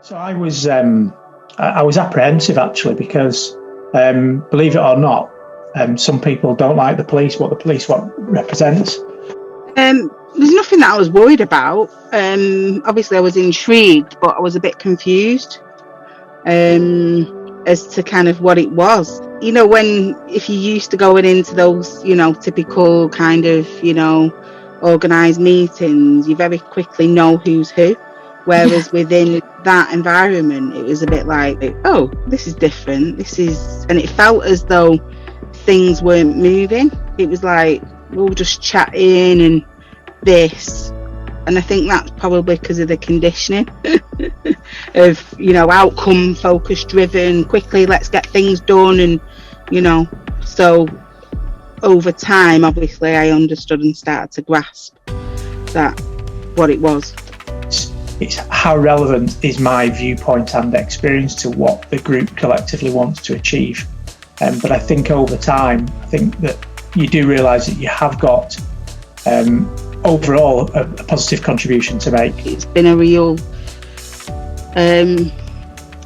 So I was apprehensive actually because, believe it or not, some people don't like the police, what the police represents. There's nothing that I was worried about. Obviously I was intrigued, but I was a bit confused as to kind of what it was. You know, if you're used to going into those, you know, typical kind of, you know, organised meetings, you very quickly know who's who. Whereas within that environment, it was a bit like, oh, this is different. And it felt as though things weren't moving. It was like, we were just chatting and this. And I think that's probably because of the conditioning of, you know, outcome focus driven, quickly, let's get things done. And, you know, so over time, obviously, I understood and started to grasp that what it was. It's how relevant is my viewpoint and experience to what the group collectively wants to achieve. But I think over time, I think that you do realise that you have got overall a positive contribution to make. It's been a real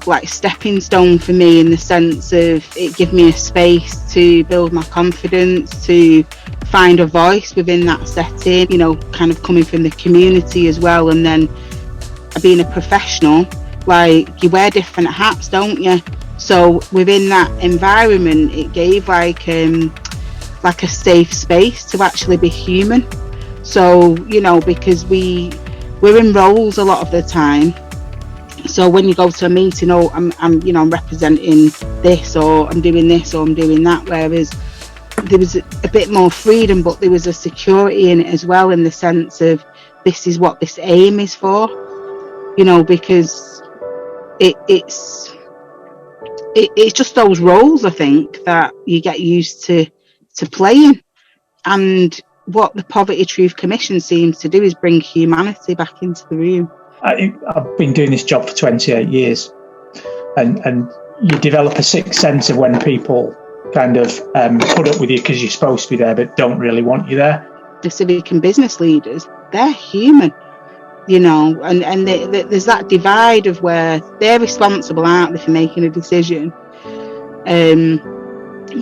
like stepping stone for me, in the sense of it gave me a space to build my confidence, to find a voice within that setting, you know, kind of coming from the community as well. And then being a professional, like, you wear different hats, don't you? So within that environment, it gave like a safe space to actually be human. So, you know, because we're in roles a lot of the time. So when you go to a meeting, oh, I'm representing this, or I'm doing this, or I'm doing that. Whereas there was a bit more freedom, but there was a security in it as well, in the sense of this is what this aim is for. You know, because it's just those roles, I think, that you get used to playing. And what the Poverty Truth Commission seems to do is bring humanity back into the room. I've been doing this job for 28 years, and you develop a sixth sense of when people kind of put up with you because you're supposed to be there but don't really want you there. The civic and business leaders, they're human. You know, and there's that divide of where they're responsible, aren't they, for making a decision,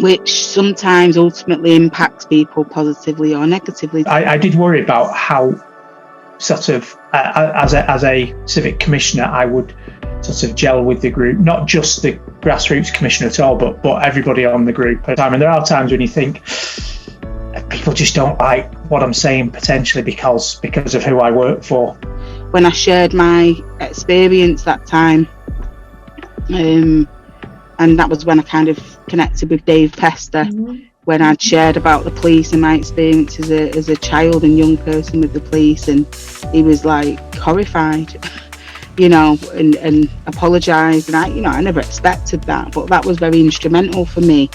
which sometimes ultimately impacts people positively or negatively. I did worry about how sort of, as a civic commissioner, I would sort of gel with the group, not just the grassroots commissioner at all, but everybody on the group at the time. And there are times when you think, people just don't like what I'm saying, potentially because of who I work for. When I shared my experience that time, and that was when I kind of connected with Dave Pester, when I'd shared about the police and my experience as a child and young person with the police, and he was like horrified, you know, and apologised. And I never expected that, but that was very instrumental for me,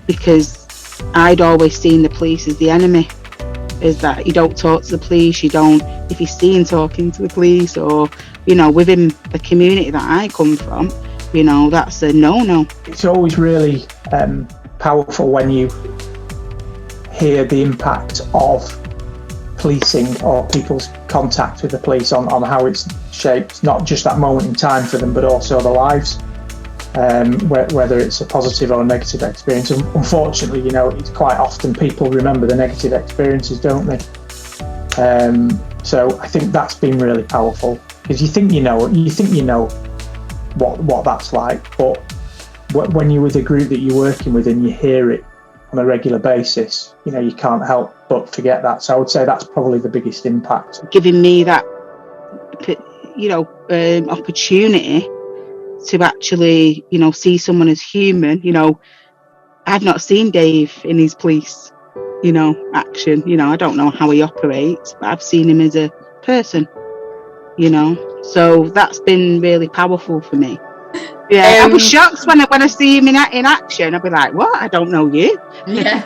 because I'd always seen the police as the enemy, is that you don't talk to the police, if you're seen talking to the police, or, you know, within the community that I come from, you know, that's a no-no. It's always really powerful when you hear the impact of policing or people's contact with the police on how it's shaped not just that moment in time for them, but also their lives. Whether it's a positive or a negative experience. Unfortunately, you know, it's quite often people remember the negative experiences, don't they? So I think that's been really powerful, because you think you know what that's like, but when you're with a group that you're working with and you hear it on a regular basis, you know, you can't help but forget that. So I would say that's probably the biggest impact. Giving me that, you know, opportunity to actually, you know, see someone as human. You know, I've not seen Dave in his police, you know, action. You know, I don't know how he operates, but I've seen him as a person, you know. So that's been really powerful for me. Yeah, I was shocked when I see him in action. I'll be like, what? I don't know you. Yeah.